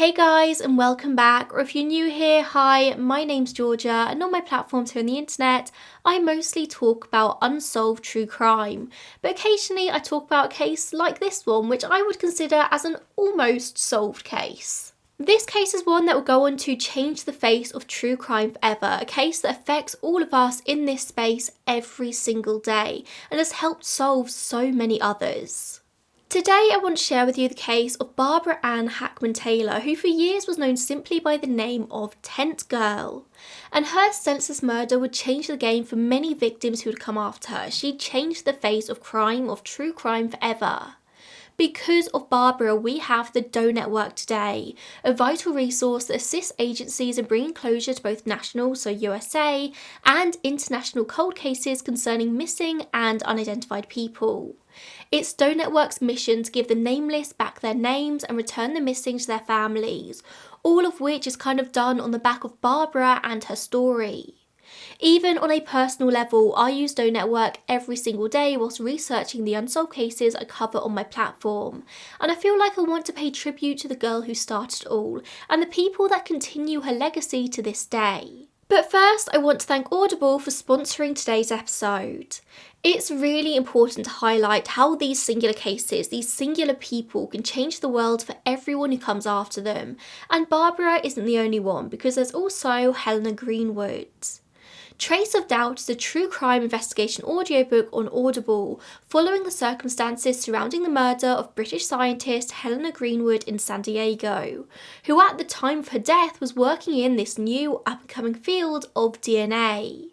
Hey guys, and welcome back, or if you're new here, hi, my name's Georgia, and on my platforms here on the internet, I mostly talk about unsolved true crime, but occasionally I talk about a case like this one, which I would consider as an almost solved case. This case is one that will go on to change the face of true crime forever, a case that affects all of us in this space every single day, and has helped solve so many others. Today I want to share with you the case of Barbara Ann Hackman Taylor, who for years was known simply by the name of Tent Girl. And her senseless murder would change the game for many victims who would come after her. She changed the face of crime, of true crime forever. Because of Barbara, we have the Doe Network today, a vital resource that assists agencies in bringing closure to both national, so USA, and international cold cases concerning missing and unidentified people. It's Doe Network's mission to give the nameless back their names and return the missing to their families, all of which is kind of done on the back of Barbara and her story. Even on a personal level, I use Doe Network every single day whilst researching the unsolved cases I cover on my platform, and I feel like I want to pay tribute to the girl who started it all, and the people that continue her legacy to this day. But first, I want to thank Audible for sponsoring today's episode. It's really important to highlight how these singular cases, these singular people, can change the world for everyone who comes after them, and Barbara isn't the only one, because there's also Helena Greenwood. Trace of Doubt is a true crime investigation audiobook on Audible, following the circumstances surrounding the murder of British scientist Helena Greenwood in San Diego, who at the time of her death was working in this new up-and-coming field of DNA.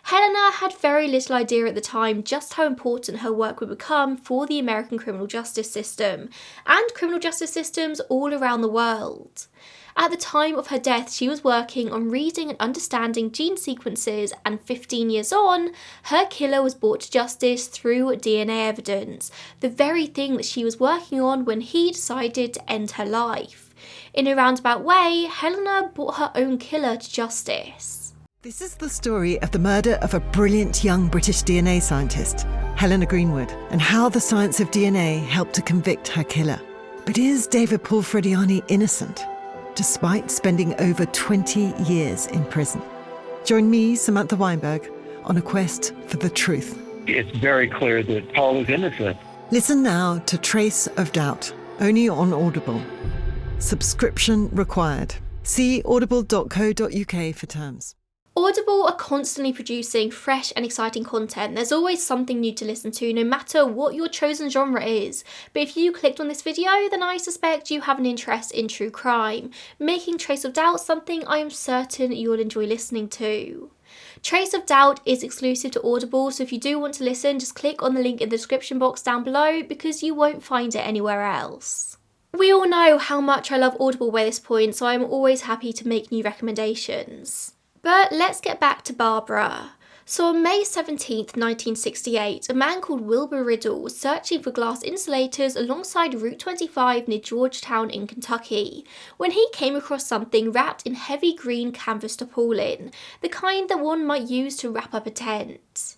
Helena had very little idea at the time just how important her work would become for the American criminal justice system, and criminal justice systems all around the world. At the time of her death, she was working on reading and understanding gene sequences, and 15 years on, her killer was brought to justice through DNA evidence, the very thing that she was working on when he decided to end her life. In a roundabout way, Helena brought her own killer to justice. This is the story of the murder of a brilliant young British DNA scientist, Helena Greenwood, and how the science of DNA helped to convict her killer. But is David Paul Frediani innocent, despite spending over 20 years in prison? Join me, Samantha Weinberg, on a quest for the truth. It's very clear that Paul is innocent. Listen now to Trace of Doubt, only on Audible. Subscription required. See audible.co.uk for terms. Audible are constantly producing fresh and exciting content. There's always something new to listen to, no matter what your chosen genre is. But if you clicked on this video, then I suspect you have an interest in true crime, making Trace of Doubt something I am certain you'll enjoy listening to. Trace of Doubt is exclusive to Audible, so if you do want to listen, just click on the link in the description box down below, because you won't find it anywhere else. We all know how much I love Audible by this point, so I'm always happy to make new recommendations. But let's get back to Barbara. So on May 17th, 1968, a man called Wilbur Riddle was searching for glass insulators alongside Route 25 near Georgetown in Kentucky, when he came across something wrapped in heavy green canvas tarpaulin, the kind that one might use to wrap up a tent.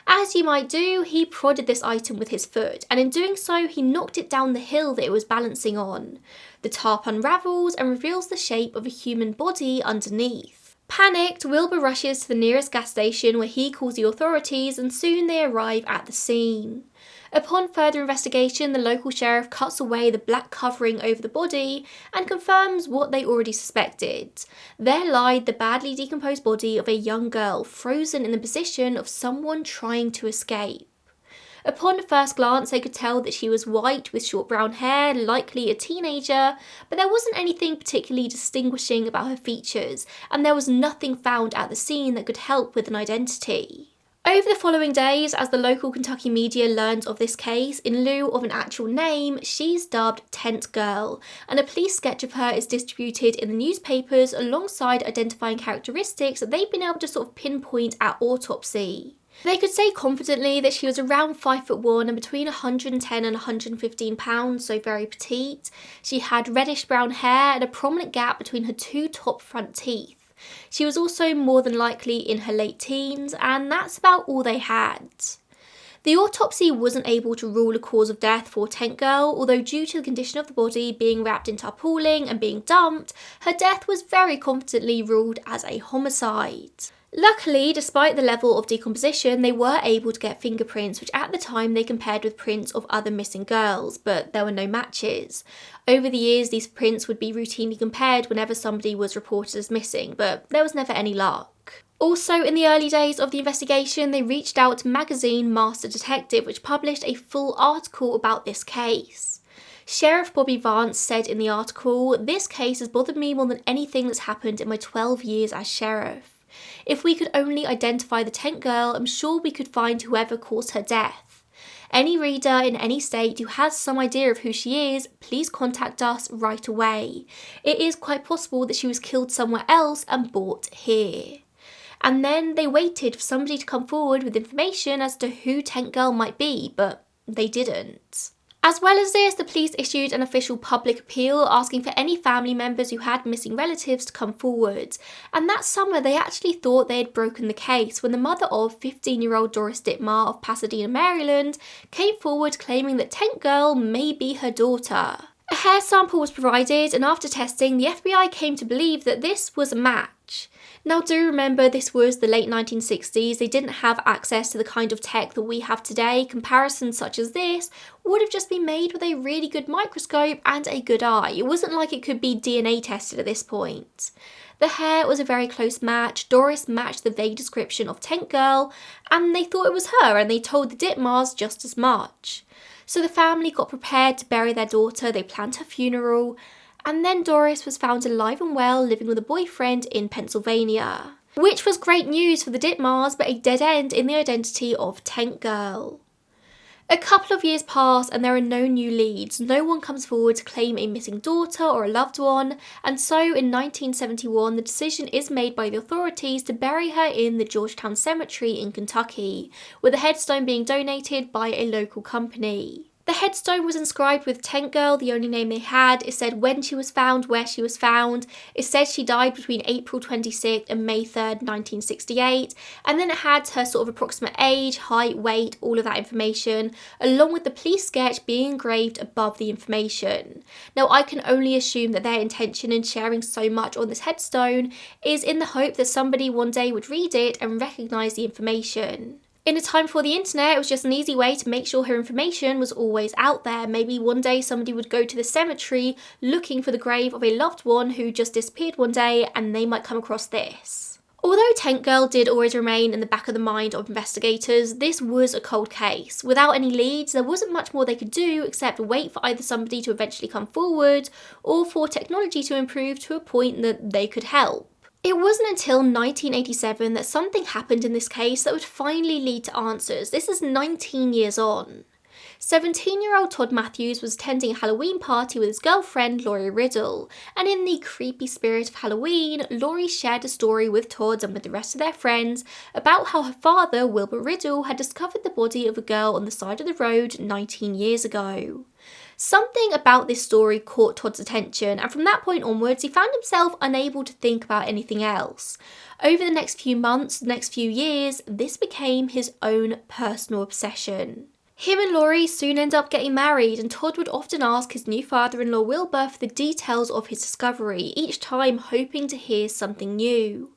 As you might do, he prodded this item with his foot, and in doing so, he knocked it down the hill that it was balancing on. The tarp unravels and reveals the shape of a human body underneath. Panicked, Wilbur rushes to the nearest gas station where he calls the authorities, and soon they arrive at the scene. Upon further investigation, the local sheriff cuts away the black covering over the body and confirms what they already suspected. There lied the badly decomposed body of a young girl, frozen in the position of someone trying to escape. Upon first glance, they could tell that she was white with short brown hair, likely a teenager, but there wasn't anything particularly distinguishing about her features, and there was nothing found at the scene that could help with an identity. Over the following days, as the local Kentucky media learned of this case, in lieu of an actual name, she's dubbed Tent Girl, and a police sketch of her is distributed in the newspapers alongside identifying characteristics that they've been able to sort of pinpoint at autopsy. They could say confidently that she was around 5'1" and between 110 and 115 pounds, so very petite. She had reddish brown hair and a prominent gap between her two top front teeth. She was also more than likely in her late teens, and that's about all they had. The autopsy wasn't able to rule a cause of death for Tent Girl, although due to the condition of the body being wrapped in tarpaulin and being dumped, her death was very confidently ruled as a homicide. Luckily, despite the level of decomposition, they were able to get fingerprints, which at the time they compared with prints of other missing girls, but there were no matches. Over the years, these prints would be routinely compared whenever somebody was reported as missing, but there was never any luck. Also, in the early days of the investigation, they reached out to magazine Master Detective, which published a full article about this case. Sheriff Bobby Vance said in the article, "This case has bothered me more than anything that's happened in my 12 years as sheriff. If we could only identify the Tent Girl, I'm sure we could find whoever caused her death. Any reader in any state who has some idea of who she is, please contact us right away. It is quite possible that she was killed somewhere else and brought here." And then they waited for somebody to come forward with information as to who Tent Girl might be, but they didn't. As well as this, the police issued an official public appeal asking for any family members who had missing relatives to come forward. And that summer, they actually thought they had broken the case when the mother of 15-year-old Doris Dittmar of Pasadena, Maryland, came forward claiming that Tent Girl may be her daughter. A hair sample was provided, and after testing, the FBI came to believe that this was a match. Now do remember, this was the late 1960s, they didn't have access to the kind of tech that we have today. Comparisons such as this would have just been made with a really good microscope and a good eye. It wasn't like it could be DNA tested at this point. The hair was a very close match. Doris matched the vague description of Tent Girl, and they thought it was her, and they told the Dittmars just as much. So the family got prepared to bury their daughter, they planned her funeral, and then Doris was found alive and well living with a boyfriend in Pennsylvania. Which was great news for the Dittmars, but a dead end in the identity of Tent Girl. A couple of years pass and there are no new leads. No one comes forward to claim a missing daughter or a loved one, and so in 1971 the decision is made by the authorities to bury her in the Georgetown Cemetery in Kentucky, with the headstone being donated by a local company. The headstone was inscribed with Tent Girl, the only name they had. It said when she was found, where she was found. It said she died between April 26th and May 3rd, 1968. And then it had her sort of approximate age, height, weight, all of that information, along with the police sketch being engraved above the information. Now, I can only assume that their intention in sharing so much on this headstone is in the hope that somebody one day would read it and recognise the information. In a time before the internet, it was just an easy way to make sure her information was always out there. Maybe one day somebody would go to the cemetery looking for the grave of a loved one who just disappeared one day, and they might come across this. Although Tent Girl did always remain in the back of the mind of investigators, this was a cold case. Without any leads, there wasn't much more they could do except wait for either somebody to eventually come forward or for technology to improve to a point that they could help. It wasn't until 1987 that something happened in this case that would finally lead to answers. This is 19 years on. 17-year-old Todd Matthews was attending a Halloween party with his girlfriend Laurie Riddle, and in the creepy spirit of Halloween, Laurie shared a story with Todd and with the rest of their friends about how her father, Wilbur Riddle, had discovered the body of a girl on the side of the road 19 years ago. Something about this story caught Todd's attention, and from that point onwards he found himself unable to think about anything else. Over the next few months, the next few years, this became his own personal obsession. Him and Laurie soon end up getting married, and Todd would often ask his new father-in-law Wilbur for the details of his discovery, each time hoping to hear something new.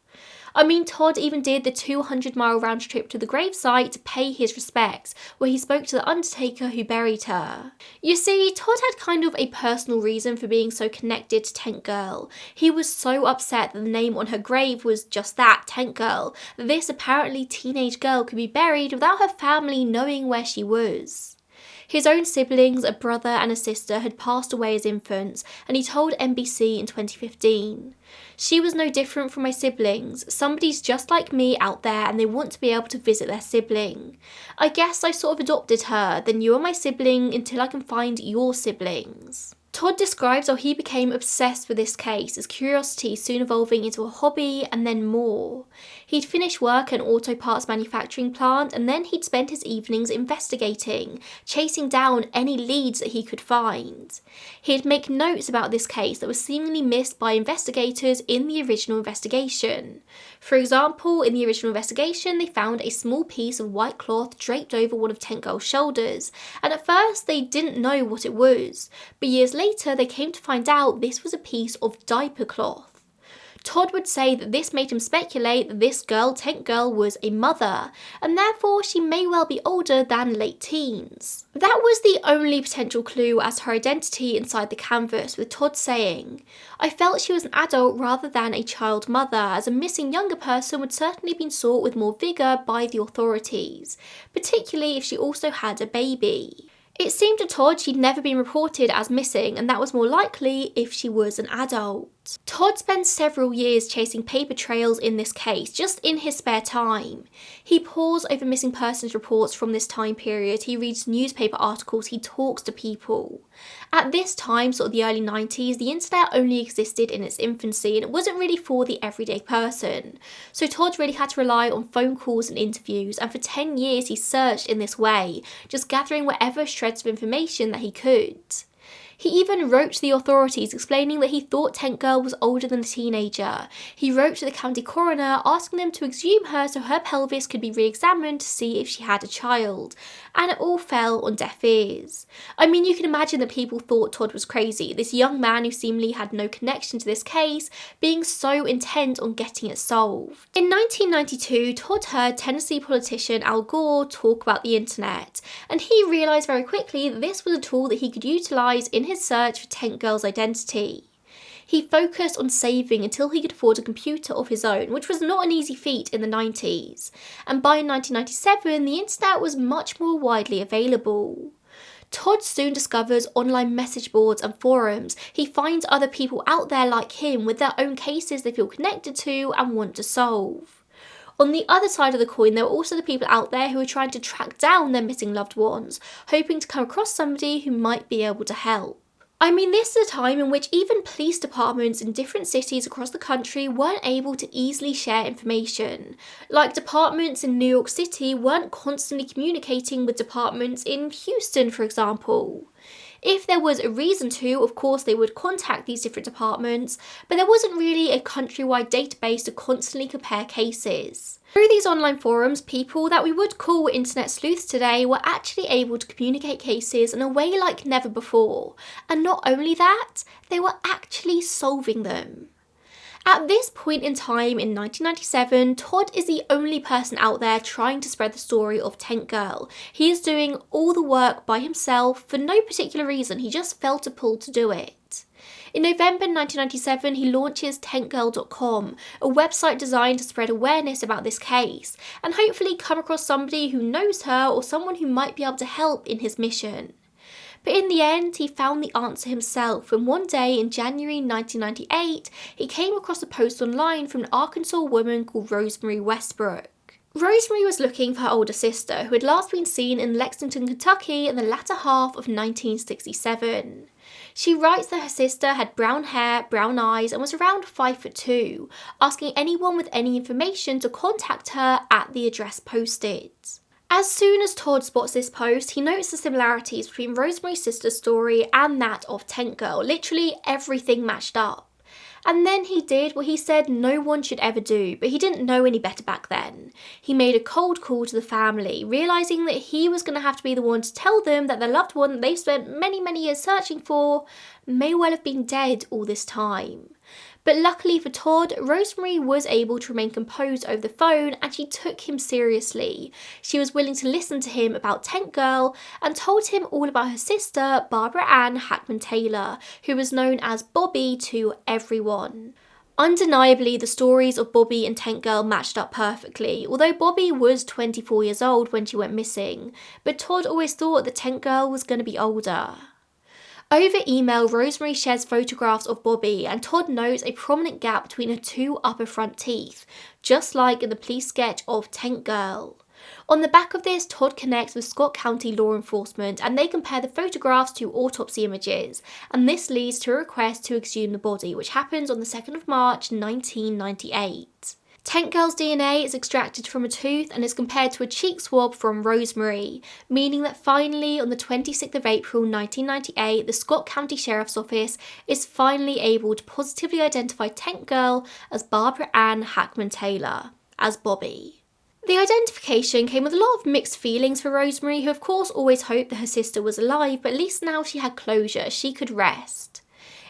I mean, Todd even did the 200-mile round trip to the gravesite to pay his respects, where he spoke to the undertaker who buried her. You see, Todd had kind of a personal reason for being so connected to Tent Girl. He was so upset that the name on her grave was just that, Tent Girl, that this apparently teenage girl could be buried without her family knowing where she was. His own siblings, a brother and a sister, had passed away as infants, and he told NBC in 2015, "She was no different from my siblings. Somebody's just like me out there and they want to be able to visit their sibling. I guess I sort of adopted her, then you are my sibling until I can find your siblings." Todd describes how he became obsessed with this case, his curiosity soon evolving into a hobby and then more. He'd finish work at an auto parts manufacturing plant and then he'd spend his evenings investigating, chasing down any leads that he could find. He'd make notes about this case that was seemingly missed by investigators in the original investigation. For example, in the original investigation, they found a small piece of white cloth draped over one of Tent Girl's shoulders, and at first they didn't know what it was, but years later they came to find out this was a piece of diaper cloth. Todd would say that this made him speculate that this girl, Tent Girl, was a mother, and therefore she may well be older than late teens. That was the only potential clue as to her identity inside the canvas, with Todd saying, "I felt she was an adult rather than a child mother, as a missing younger person would certainly have been sought with more vigour by the authorities, particularly if she also had a baby." It seemed to Todd she'd never been reported as missing, and that was more likely if she was an adult. Todd spent several years chasing paper trails in this case, just in his spare time. He pores over missing persons reports from this time period, he reads newspaper articles, he talks to people. At this time, sort of the early 90s, the internet only existed in its infancy and it wasn't really for the everyday person. So Todd really had to rely on phone calls and interviews, and for 10 years he searched in this way, just gathering whatever shreds of information that he could. He even wrote to the authorities explaining that he thought Tent Girl was older than a teenager. He wrote to the county coroner asking them to exhume her so her pelvis could be re-examined to see if she had a child, and it all fell on deaf ears. I mean, you can imagine that people thought Todd was crazy, this young man who seemingly had no connection to this case being so intent on getting it solved. In 1992, Todd heard Tennessee politician Al Gore talk about the internet, and he realised very quickly that this was a tool that he could utilise in his search for Tent Girl's identity. He focused on saving until he could afford a computer of his own, which was not an easy feat in the 90s, and by 1997 the internet was much more widely available. Todd soon discovers online message boards and forums. He finds other people out there like him with their own cases they feel connected to and want to solve. On the other side of the coin, there were also the people out there who were trying to track down their missing loved ones, hoping to come across somebody who might be able to help. I mean, this is a time in which even police departments in different cities across the country weren't able to easily share information. Like departments in New York City weren't constantly communicating with departments in Houston, for example. If there was a reason to, of course they would contact these different departments, but there wasn't really a countrywide database to constantly compare cases. Through these online forums, people that we would call internet sleuths today were actually able to communicate cases in a way like never before. And not only that, they were actually solving them. At this point in time in 1997, Todd is the only person out there trying to spread the story of Tent Girl. He is doing all the work by himself for no particular reason, he just felt a pull to do it. In November 1997, he launches tentgirl.com, a website designed to spread awareness about this case, and hopefully come across somebody who knows her or someone who might be able to help in his mission. But in the end, he found the answer himself when one day in January 1998, he came across a post online from an Arkansas woman called Rosemary Westbrook. Rosemary was looking for her older sister, who had last been seen in Lexington, Kentucky in the latter half of 1967. She writes that her sister had brown hair, brown eyes, and was around 5'2", asking anyone with any information to contact her at the address posted. As soon as Todd spots this post, he notes the similarities between Rosemary's sister's story and that of Tent Girl. Literally everything matched up. And then he did what he said no one should ever do, but he didn't know any better back then. He made a cold call to the family, realising that he was going to have to be the one to tell them that their loved one that they spent many years searching for may well have been dead all this time. But luckily for Todd, Rosemary was able to remain composed over the phone and she took him seriously. She was willing to listen to him about Tent Girl and told him all about her sister, Barbara Ann Hackman Taylor, who was known as Bobby to everyone. Undeniably, the stories of Bobby and Tent Girl matched up perfectly, although Bobby was 24 years old when she went missing, but Todd always thought that Tent Girl was going to be older. Over email, Rosemary shares photographs of Bobby and Todd notes a prominent gap between her two upper front teeth, just like in the police sketch of Tent Girl. On the back of this, Todd connects with Scott County law enforcement and they compare the photographs to autopsy images, and this leads to a request to exhume the body, which happens on the 2nd of March 1998. Tent Girl's DNA is extracted from a tooth and is compared to a cheek swab from Rosemary, meaning that finally on the 26th of April 1998, the Scott County Sheriff's Office is finally able to positively identify Tent Girl as Barbara Ann Hackman Taylor, as Bobby. The identification came with a lot of mixed feelings for Rosemary, who of course always hoped that her sister was alive, but at least now she had closure, she could rest.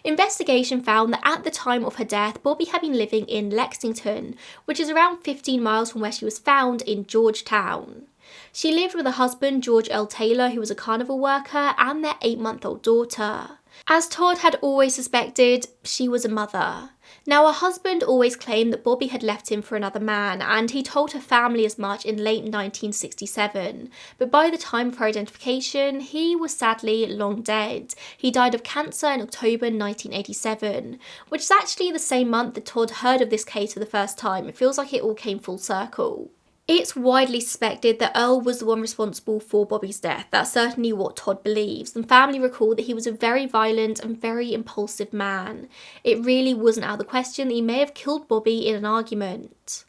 Investigation found that at the time of her death, Bobby had been living in Lexington, which is around 15 miles from where she was found in Georgetown. She lived with her husband, George L. Taylor, who was a carnival worker, and their 8-month-old daughter. As Todd had always suspected, she was a mother. Now, her husband always claimed that Bobby had left him for another man, and he told her family as much in late 1967. But by the time of her identification, he was sadly long dead. He died of cancer in October 1987, which is actually the same month that Todd heard of this case for the first time. It feels like it all came full circle. It's widely suspected that Earl was the one responsible for Bobby's death. That's certainly what Todd believes, and family recall that he was a very violent and very impulsive man. It really wasn't out of the question that he may have killed Bobby in an argument.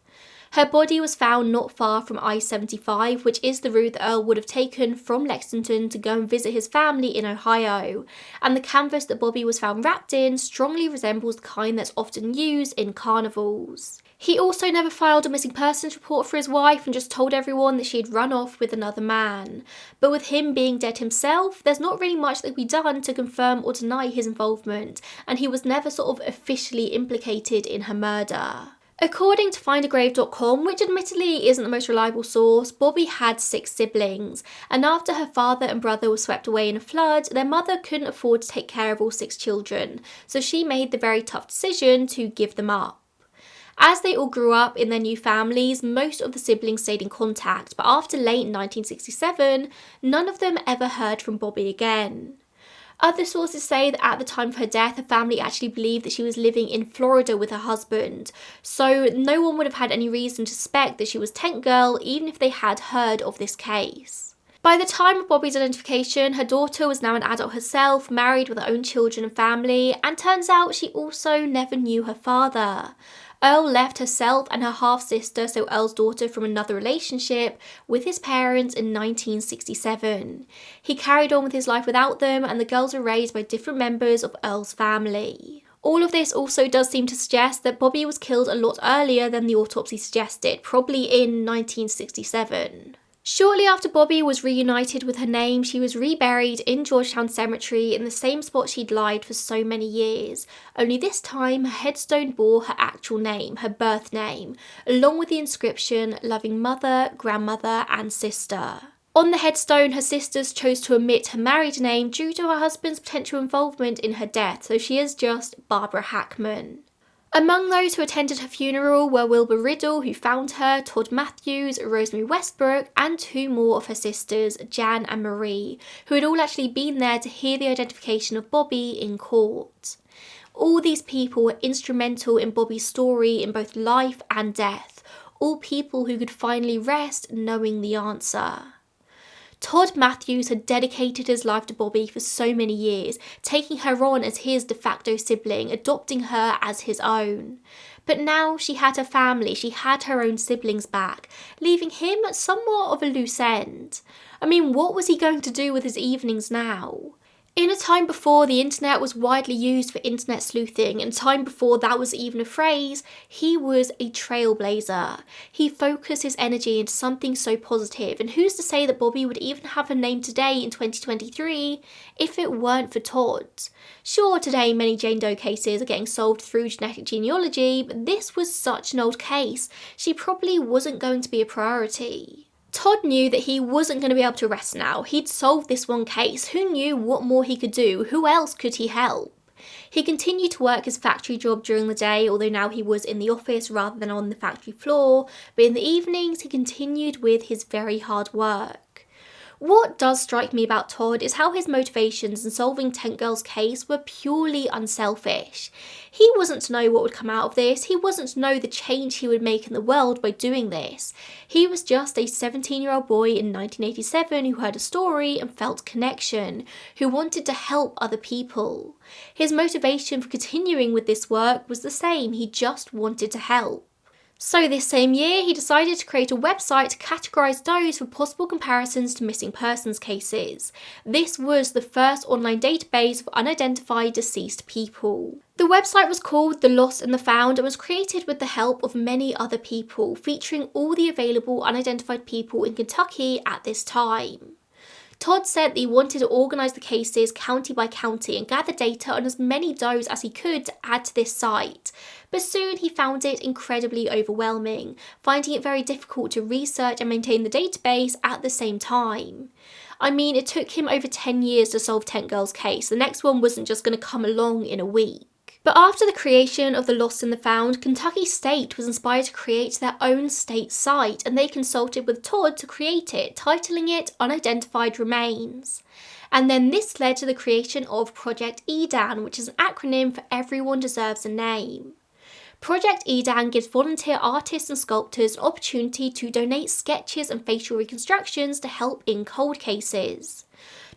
Her body was found not far from I-75, which is the route that Earl would have taken from Lexington to go and visit his family in Ohio, and the canvas that Bobby was found wrapped in strongly resembles the kind that's often used in carnivals. He also never filed a missing persons report for his wife and just told everyone that she had run off with another man. But with him being dead himself, there's not really much that can be done to confirm or deny his involvement, and he was never sort of officially implicated in her murder. According to findagrave.com, which admittedly isn't the most reliable source, Bobby had 6 siblings, and after her father and brother were swept away in a flood, their mother couldn't afford to take care of all 6 children, so she made the very tough decision to give them up. As they all grew up in their new families, most of the siblings stayed in contact, but after late 1967, none of them ever heard from Bobby again. Other sources say that at the time of her death, her family actually believed that she was living in Florida with her husband, so no one would have had any reason to suspect that she was Tent Girl, even if they had heard of this case. By the time of Bobby's identification, her daughter was now an adult herself, married with her own children and family, and turns out she also never knew her father. Earl left herself and her half-sister, so Earl's daughter, from another relationship with his parents in 1967. He carried on with his life without them, and the girls were raised by different members of Earl's family. All of this also does seem to suggest that Bobby was killed a lot earlier than the autopsy suggested, probably in 1967. Shortly after Bobby was reunited with her name, she was reburied in Georgetown Cemetery in the same spot she'd lied for so many years, only this time her headstone bore her actual name, her birth name, along with the inscription, loving mother, grandmother and sister. On the headstone, her sisters chose to omit her married name due to her husband's potential involvement in her death, so she is just Barbara Hackman. Among those who attended her funeral were Wilbur Riddle, who found her, Todd Matthews, Rosemary Westbrook, and 2 more of her sisters, Jan and Marie, who had all actually been there to hear the identification of Bobby in court. All these people were instrumental in Bobby's story in both life and death, all people who could finally rest knowing the answer. Todd Matthews had dedicated his life to Bobby for so many years, taking her on as his de facto sibling, adopting her as his own. But now she had her family, she had her own siblings back, leaving him at somewhat of a loose end. I mean, what was he going to do with his evenings now? In a time before the internet was widely used for internet sleuthing, and time before that was even a phrase, he was a trailblazer. He focused his energy into something so positive, and who's to say that Bobby would even have her name today in 2023 if it weren't for Todd? Sure, today many Jane Doe cases are getting solved through genetic genealogy, but this was such an old case, she probably wasn't going to be a priority. Todd knew that he wasn't going to be able to rest now. He'd solved this one case. Who knew what more he could do? Who else could he help? He continued to work his factory job during the day, although now he was in the office rather than on the factory floor, but in the evenings he continued with his very hard work. What does strike me about Todd is how his motivations in solving Tent Girl's case were purely unselfish. He wasn't to know what would come out of this, he wasn't to know the change he would make in the world by doing this. He was just a 17-year-old boy in 1987 who heard a story and felt connection, who wanted to help other people. His motivation for continuing with this work was the same, he just wanted to help. So this same year, he decided to create a website to categorise does for possible comparisons to missing persons cases. This was the first online database of unidentified deceased people. The website was called The Lost and the Found and was created with the help of many other people, featuring all the available unidentified people in Kentucky at this time. Todd said that he wanted to organise the cases county by county and gather data on as many does as he could to add to this site, but soon he found it incredibly overwhelming, finding it very difficult to research and maintain the database at the same time. I mean, it took him over 10 years to solve Tent Girl's case, the next one wasn't just going to come along in a week. But after the creation of The Lost and the Found, Kentucky State was inspired to create their own state site, and they consulted with Todd to create it, titling it Unidentified Remains. And then this led to the creation of Project EDAN, which is an acronym for Everyone Deserves a Name. Project EDAN gives volunteer artists and sculptors an opportunity to donate sketches and facial reconstructions to help in cold cases.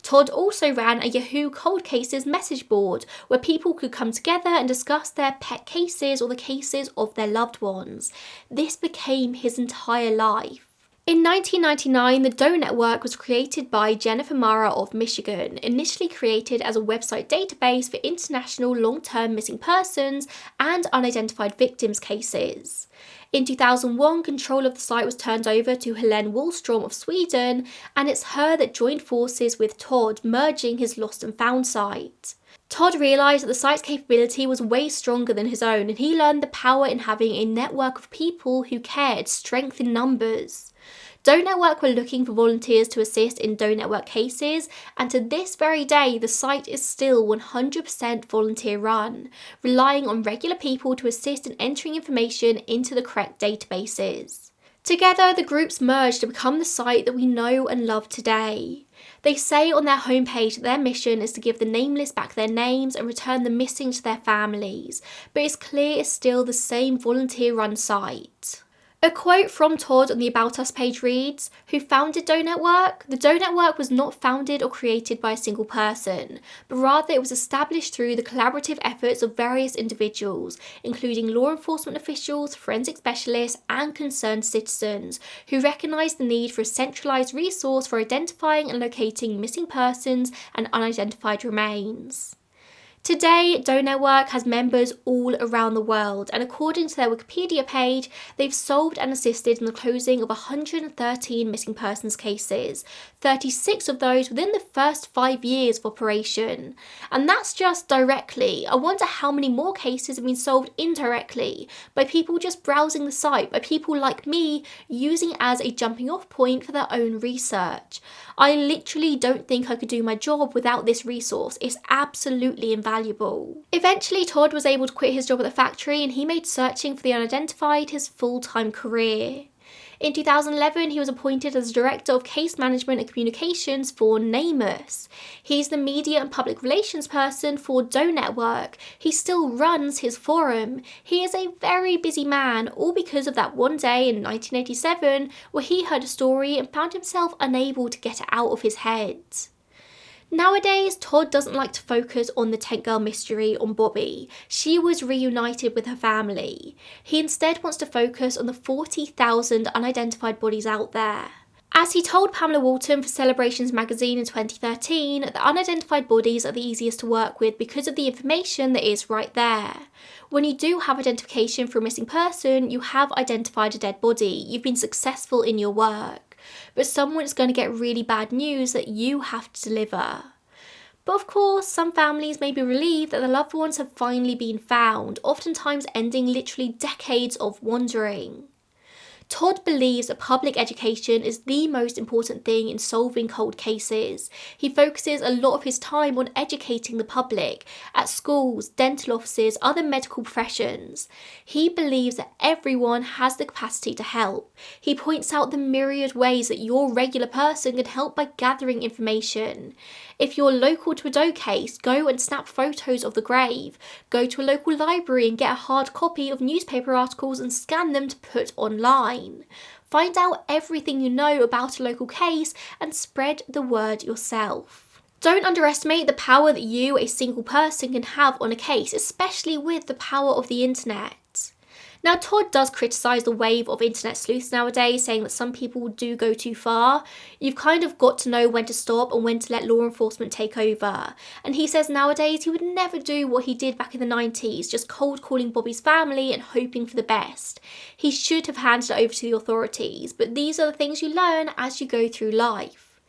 Todd also ran a Yahoo Cold Cases message board where people could come together and discuss their pet cases or the cases of their loved ones. This became his entire life. In 1999, the Doe Network was created by Jennifer Mara of Michigan, initially created as a website database for international long-term missing persons and unidentified victims cases. In 2001, control of the site was turned over to Helene Wallström of Sweden, and it's her that joined forces with Todd, merging his Lost and Found site. Todd realised that the site's capability was way stronger than his own, and he learned the power in having a network of people who cared, strength in numbers. Doe Network were looking for volunteers to assist in Doe Network cases, and to this very day the site is still 100% volunteer run, relying on regular people to assist in entering information into the correct databases. Together, the groups merged to become the site that we know and love today. They say on their homepage that their mission is to give the nameless back their names and return the missing to their families, but it's clear it's still the same volunteer-run site. A quote from Todd on the About Us page reads, "Who founded Doe Network? The Doe Network was not founded or created by a single person, but rather it was established through the collaborative efforts of various individuals, including law enforcement officials, forensic specialists, and concerned citizens, who recognised the need for a centralised resource for identifying and locating missing persons and unidentified remains." Today, Doe Network has members all around the world, and according to their Wikipedia page, they've solved and assisted in the closing of 113 missing persons cases, 36 of those within the first 5 years of operation. And that's just directly. I wonder how many more cases have been solved indirectly, by people just browsing the site, by people like me using it as a jumping off point for their own research. I literally don't think I could do my job without this resource. It's absolutely invaluable. Eventually, Todd was able to quit his job at the factory, and he made searching for the unidentified his full-time career. In 2011, he was appointed as Director of Case Management and Communications for NARS. He's the media and public relations person for Doe Network. He still runs his forum. He is a very busy man, all because of that one day in 1987 where he heard a story and found himself unable to get it out of his head. Nowadays, Todd doesn't like to focus on the Tent Girl mystery on Bobby. She was reunited with her family. He instead wants to focus on the 40,000 unidentified bodies out there. As he told Pamela Walton for Celebrations magazine in 2013, the unidentified bodies are the easiest to work with because of the information that is right there. When you do have identification for a missing person, you have identified a dead body. You've been successful in your work. But someone is going to get really bad news that you have to deliver. But of course, some families may be relieved that their loved ones have finally been found, oftentimes ending literally decades of wandering. Todd believes that public education is the most important thing in solving cold cases. He focuses a lot of his time on educating the public at schools, dental offices, other medical professions. He believes that everyone has the capacity to help. He points out the myriad ways that your regular person can help by gathering information. If you're local to a Doe case, go and snap photos of the grave. Go to a local library and get a hard copy of newspaper articles and scan them to put online. Find out everything you know about a local case and spread the word yourself. Don't underestimate the power that you, a single person, can have on a case, especially with the power of the internet. Now, Todd does criticise the wave of internet sleuths nowadays, saying that some people do go too far. You've kind of got to know when to stop and when to let law enforcement take over. And he says nowadays he would never do what he did back in the 90s, just cold calling Bobby's family and hoping for the best. He should have handed it over to the authorities, but these are the things you learn as you go through life.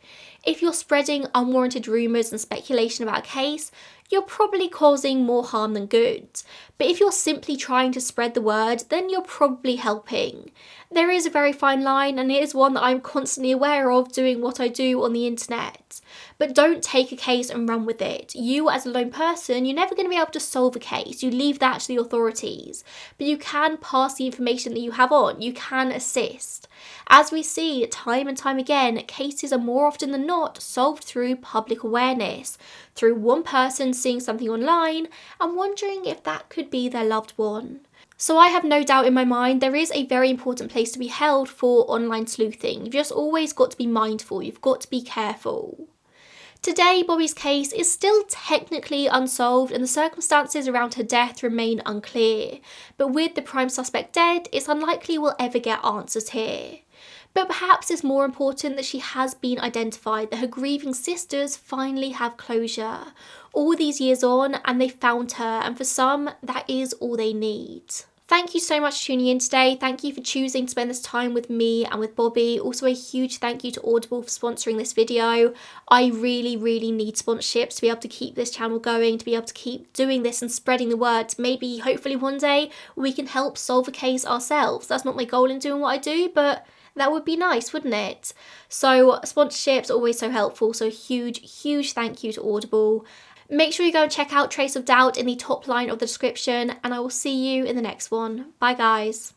If you're spreading unwarranted rumours and speculation about a case, you're probably causing more harm than good. But if you're simply trying to spread the word, then you're probably helping. There is a very fine line, and it is one that I'm constantly aware of doing what I do on the internet. But don't take a case and run with it. You as a lone person, you're never going to be able to solve a case. You leave that to the authorities. But you can pass the information that you have on. You can assist. As we see time and time again, cases are more often than not solved through public awareness, through one person seeing something online and wondering if that could be their loved one. So I have no doubt in my mind there is a very important place to be held for online sleuthing. You've just always got to be mindful, you've got to be careful. Today, Bobby's case is still technically unsolved and the circumstances around her death remain unclear. But with the prime suspect dead, it's unlikely we'll ever get answers here. But perhaps it's more important that she has been identified, that her grieving sisters finally have closure. All these years on, and they found her, and for some, that is all they need. Thank you so much for tuning in today. Thank you for choosing to spend this time with me and with Bobby. Also a huge thank you to Audible for sponsoring this video. I really need sponsorships to be able to keep this channel going, to be able to keep doing this and spreading the word. Maybe, hopefully one day, we can help solve a case ourselves. That's not my goal in doing what I do, but that would be nice, wouldn't it? So sponsorships are always so helpful. So huge thank you to Audible. Make sure you go and check out Trace of Doubt in the top line of the description, and I will see you in the next one. Bye guys.